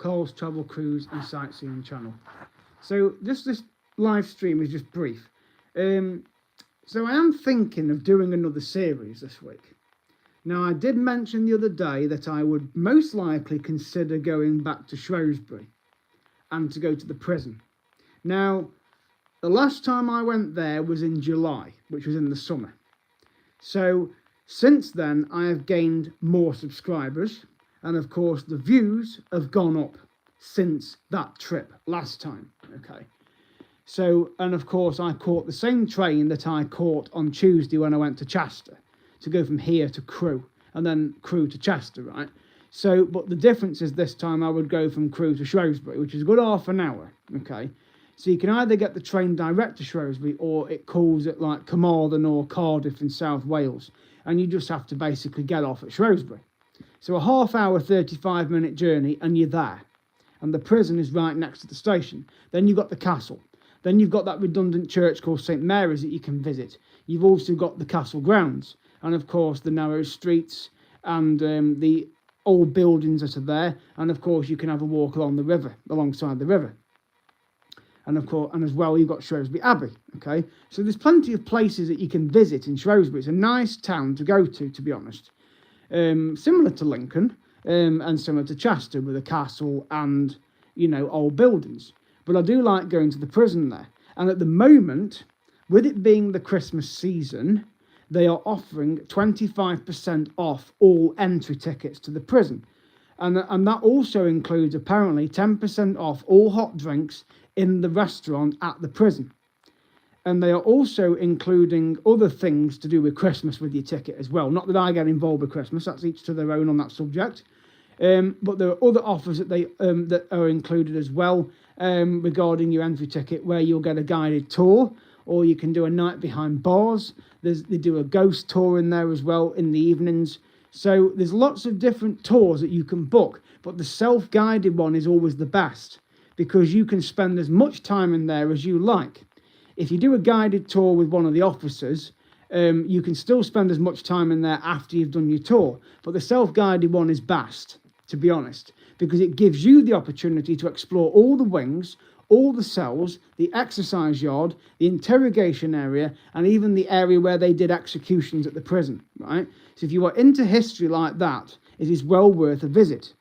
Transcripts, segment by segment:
Carl's Travel Cruise and Sightseeing channel. So just this live stream is just brief. So I am thinking of doing another series this week. Now, I did mention the other day that I would most likely consider going back to Shrewsbury and to go to the prison. Now, the last time I went there was in July, which was in the summer. So since then, I have gained more subscribers. And of course, the views have gone up since that trip last time. Okay. So, and of course, I caught the same train that I caught on Tuesday when I went to Chester, to go from here to Crewe, and then Crewe to Chester, right? So, but the difference is this time I would go from Crewe to Shrewsbury, which is a good half an hour, okay? So you can either get the train direct to Shrewsbury, or it calls at like Carmarthen or Cardiff in South Wales, and you just have to basically get off at Shrewsbury. So a half hour, 35-minute journey, and you're there. And the prison is right next to the station. Then you've got the castle. Then you've got that redundant church called St Mary's that you can visit. You've also got the castle grounds. And of course, the narrow streets and the old buildings that are there. And of course, you can have a walk along the river, alongside the river. And of course, and as well, you've got Shrewsbury Abbey. Okay, so there's plenty of places that you can visit in Shrewsbury. It's a nice town to go to be honest. Similar to Lincoln and similar to Chester with a castle and, you know, old buildings. But I do like going to the prison there. And at the moment, with it being the Christmas season, they are offering 25% off all entry tickets to the prison. And that also includes, apparently, 10% off all hot drinks in the restaurant at the prison. And they are also including other things to do with Christmas with your ticket as well. Not that I get involved with Christmas, that's each to their own on that subject. But there are other offers that that are included as well regarding your entry ticket, where you'll get a guided tour, or you can do a night behind bars. They do a ghost tour in there as well in the evenings. So there's lots of different tours that you can book, but the self-guided one is always the best because you can spend as much time in there as you like. If you do a guided tour with one of the officers, you can still spend as much time in there after you've done your tour. But the self-guided one is best, to be honest, because it gives you the opportunity to explore all the wings, all the cells, the exercise yard, the interrogation area, and even the area where they did executions at the prison, right? So if you are into history like that, it is well worth a visit.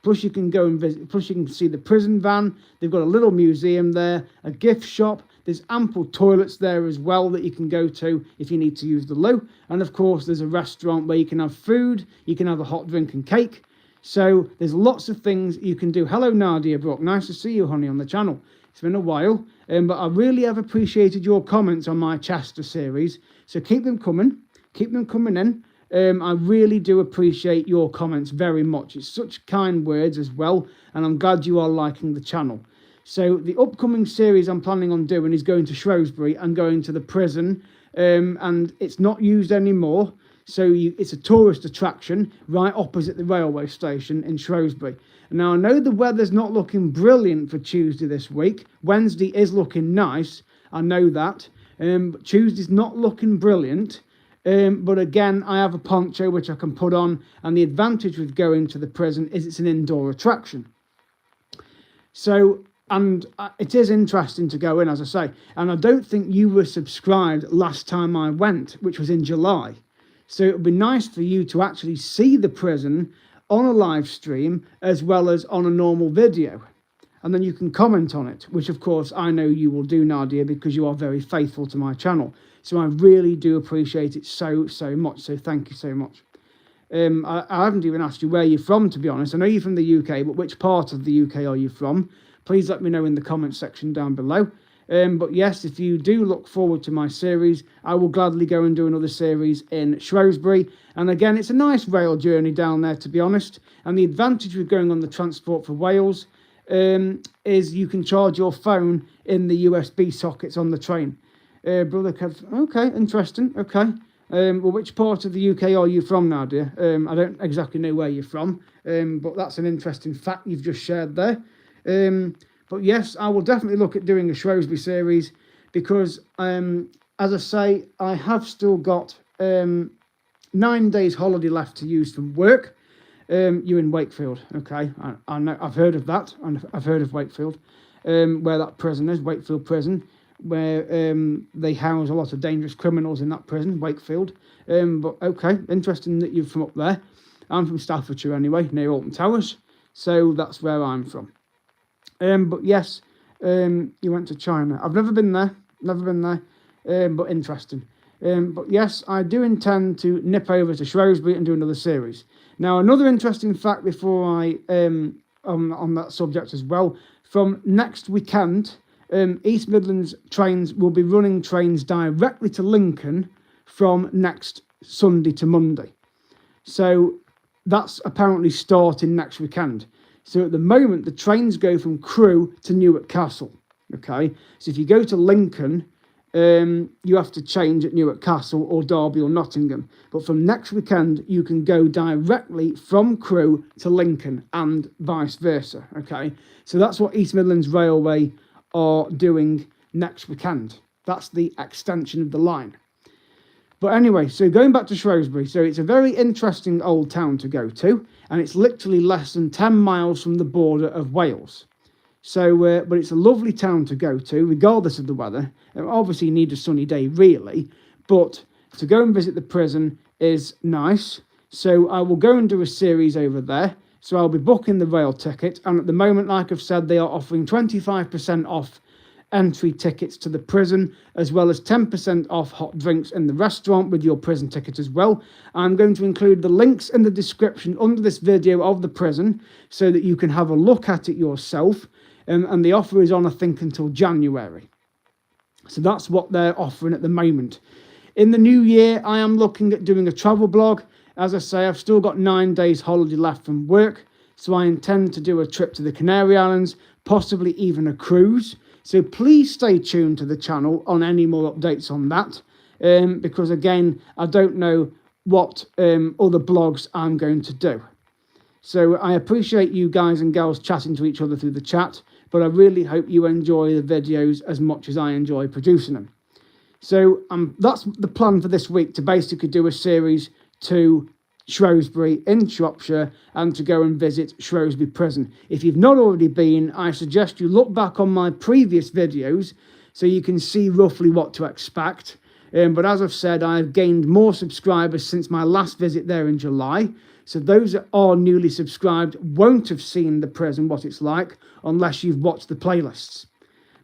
Plus you can go and visit, plus you can see the prison van. They've got a little museum there, a gift shop. There's ample toilets there as well that you can go to if you need to use the loo. And of course, there's a restaurant where you can have food, you can have a hot drink and cake. So there's lots of things you can do. Hello, Nadia Brook. Nice to see you, honey, on the channel. It's been a while, but I really have appreciated your comments on my Chester series. So keep them coming in. I really do appreciate your comments very much. It's such kind words as well, and I'm glad you are liking the channel. So the upcoming series I'm planning on doing is going to Shrewsbury and going to the prison, and it's not used anymore. So it's a tourist attraction right opposite the railway station in Shrewsbury. Now, I know the weather's not looking brilliant for Tuesday this week. Wednesday is looking nice. I know that. But Tuesday's not looking brilliant. But again, I have a poncho which I can put on. And the advantage with going to the prison is it's an indoor attraction. So, and it is interesting to go in, as I say. And I don't think you were subscribed last time I went, which was in July. So it would be nice for you to actually see the prison on a live stream as well as on a normal video. And then you can comment on it, which of course I know you will do, Nadia, because you are very faithful to my channel. So I really do appreciate it so much. So thank you so much. I haven't even asked you where you're from, to be honest. I know you're from the UK, but which part of the UK are you from? Please let me know in the comment section down below. But yes, if you do look forward to my series, I will gladly go and do another series in Shrewsbury. And again, it's a nice rail journey down there, to be honest. And the advantage with going on the Transport for Wales is you can charge your phone in the USB sockets on the train. Brother Kev, okay, interesting, okay. Well, which part of the UK are you from now, dear? I don't exactly know where you're from, but that's an interesting fact you've just shared there. But yes, I will definitely look at doing a Shrewsbury series because, as I say, I have still got 9 days holiday left to use from work. you're in Wakefield. Okay, I know, I've heard of that, and I've heard of Wakefield, where that prison is, Wakefield Prison, where they house a lot of dangerous criminals in that prison, Wakefield. But okay, interesting that you're from up there. I'm from Staffordshire anyway, near Alton Towers, so that's where I'm from. But yes, you went to China. I've never been there, but interesting. But yes, I do intend to nip over to Shrewsbury and do another series. Now, another interesting fact before I, on that subject as well, from next weekend, East Midlands trains will be running trains directly to Lincoln from next Sunday to Monday. So that's apparently starting next weekend. So at the moment, the trains go from Crewe to Newark Castle. Okay, so if you go to Lincoln, you have to change at Newark Castle or Derby or Nottingham. But from next weekend, you can go directly from Crewe to Lincoln and vice versa. Okay, so that's what East Midlands Railway are doing next weekend. That's the extension of the line. But anyway, so going back to Shrewsbury, so it's a very interesting old town to go to, and it's literally less than 10 miles from the border of Wales. So, but it's a lovely town to go to, regardless of the weather. Obviously, you need a sunny day, really, but to go and visit the prison is nice. So I will go and do a series over there. So I'll be booking the rail ticket, and at the moment, like I've said, they are offering 25% off entry tickets to the prison, as well as 10% off hot drinks in the restaurant with your prison ticket as well. I'm going to include the links in the description under this video of the prison so that you can have a look at it yourself. And the offer is on, I think, until January. So that's what they're offering at the moment. In the new year, I am looking at doing a travel blog. As I say, I've still got 9 days holiday left from work, so I intend to do a trip to the Canary Islands, possibly even a cruise. So please stay tuned to the channel on any more updates on that, because again, I don't know what other blogs I'm going to do. So I appreciate you guys and girls chatting to each other through the chat, but I really hope you enjoy the videos as much as I enjoy producing them. So that's the plan for this week, to basically do a series to Shrewsbury in Shropshire and to go and visit Shrewsbury Prison. If you've not already been, I suggest you look back on my previous videos so you can see roughly what to expect. But as I've said, I've gained more subscribers since my last visit there in July. So those that are newly subscribed won't have seen the prison, what it's like, unless you've watched the playlists.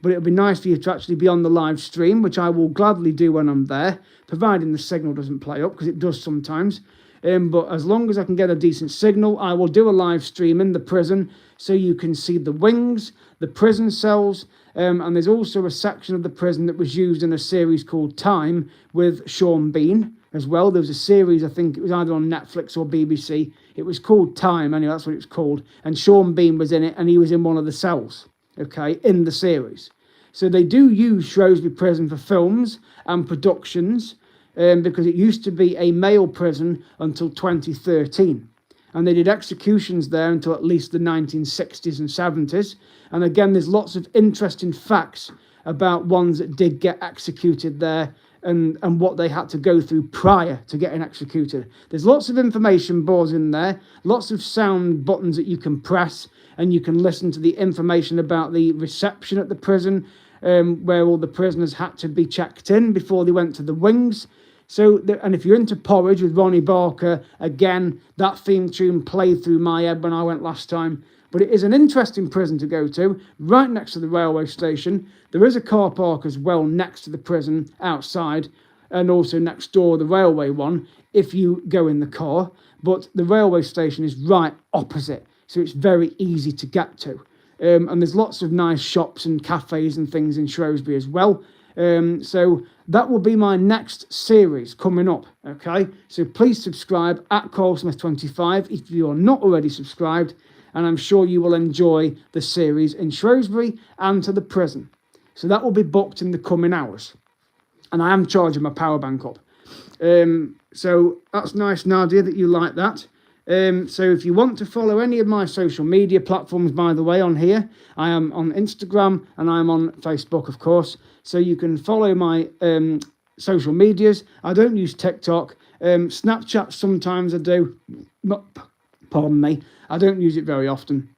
But it'll be nice for you to actually be on the live stream, which I will gladly do when I'm there, providing the signal doesn't play up, because it does sometimes. But as long as I can get a decent signal, I will do a live stream in the prison so you can see the wings, the prison cells, and there's also a section of the prison that was used in a series called Time with Sean Bean as well. There was a series, I think it was either on Netflix or BBC. It was called Time, anyway, that's what it was called. And Sean Bean was in it, and he was in one of the cells, okay, in the series. So they do use Shrewsbury Prison for films and productions, because it used to be a male prison until 2013. And they did executions there until at least the 1960s and 70s. And again, there's lots of interesting facts about ones that did get executed there and what they had to go through prior to getting executed. There's lots of information boards in there, lots of sound buttons that you can press, and you can listen to the information about the reception at the prison, where all the prisoners had to be checked in before they went to the wings. So, and if you're into Porridge with Ronnie Barker, again, that theme tune played through my head when I went last time. But it is an interesting prison to go to, right next to the railway station. There is a car park as well next to the prison outside, and also next door the railway one, if you go in the car. But the railway station is right opposite, so it's very easy to get to. And there's lots of nice shops and cafes and things in Shrewsbury as well. So that will be my next series coming up, okay? So please subscribe at CarlSmith25 if you are not already subscribed, and I'm sure you will enjoy the series in Shrewsbury and to the prison. So that will be booked in the coming hours, and I am charging my power bank up. So that's nice, Nadia, that you like that. So if you want to follow any of my social media platforms, by the way, on here, I am on Instagram and I'm on Facebook, of course. So you can follow my social medias. I don't use TikTok. Snapchat sometimes I do. pardon me. I don't use it very often,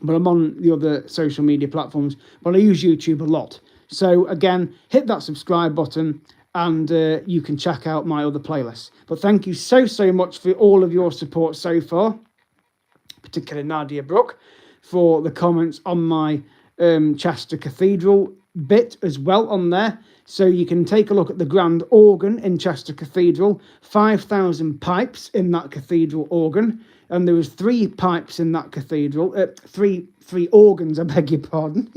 but I'm on the other social media platforms, but I use YouTube a lot. So again, hit that subscribe button and you can check out my other playlists. But thank you so much for all of your support so far, particularly Nadia Brooke, for the comments on my Chester Cathedral bit as well on there. So you can take a look at the grand organ in Chester Cathedral, 5,000 pipes in that cathedral organ, and there was 3 pipes in that cathedral, three organs, I beg your pardon,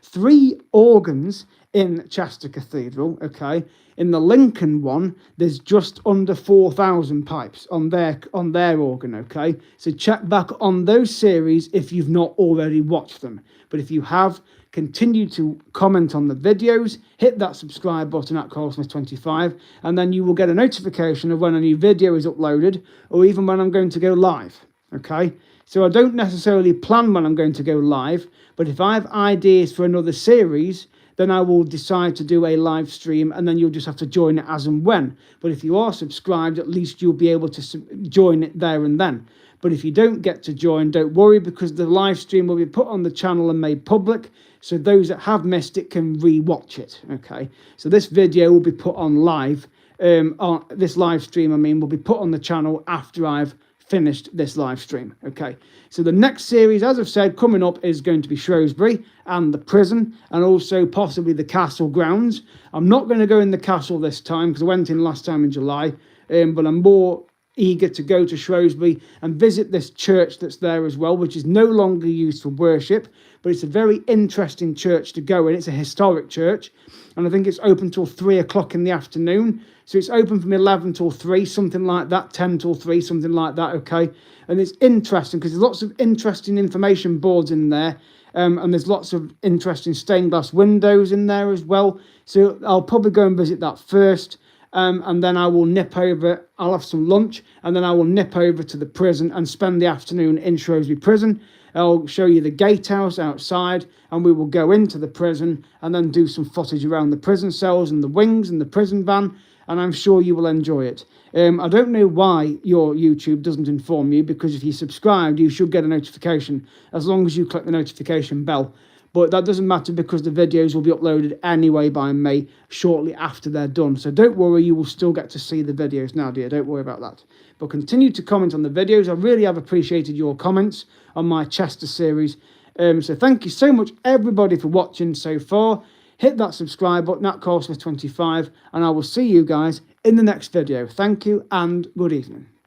3 organs in Chester Cathedral, okay. In the Lincoln one, there's just under 4,000 pipes on their organ, okay. So check back on those series if you've not already watched them. But if you have, continue to comment on the videos, hit that subscribe button at Carlsmith25, and then you will get a notification of when a new video is uploaded, or even when I'm going to go live, okay. So I don't necessarily plan when I'm going to go live, but if I have ideas for another series, then I will decide to do a live stream, and then you'll just have to join it as and when. But if you are subscribed, at least you'll be able to join it there and then. But if you don't get to join, don't worry, because the live stream will be put on the channel and made public, so those that have missed it can re-watch it, okay? So this video will be put on live, this live stream, will be put on the channel after I've finished this live stream, okay? So the next series, as I've said, coming up is going to be Shrewsbury and the prison, and also possibly the castle grounds. I'm not going to go in the castle this time because I went in last time in July, but I'm more eager to go to Shrewsbury and visit this church that's there as well, which is no longer used for worship, but it's a very interesting church to go in. It's a historic church, and I think it's open till 3 o'clock in the afternoon. So it's open from 11 till 3, something like that, 10 till 3, something like that, okay? And it's interesting because there's lots of interesting information boards in there, and there's lots of interesting stained glass windows in there as well. So I'll probably go and visit that first, and then I will nip over, I'll have some lunch, and then I will nip over to the prison and spend the afternoon in Shrewsbury Prison. I'll show you the gatehouse outside, and we will go into the prison and then do some footage around the prison cells and the wings and the prison van, and I'm sure you will enjoy it. I don't know why your YouTube doesn't inform you, because if you subscribed, you should get a notification as long as you click the notification bell. But that doesn't matter because the videos will be uploaded anyway by me shortly after they're done. So don't worry, you will still get to see the videos now, dear. Don't worry about that. But continue to comment on the videos. I really have appreciated your comments on my Chester series. So thank you so much, everybody, for watching so far. Hit that subscribe button at Carlsmith25, and I will see you guys in the next video. Thank you and good evening.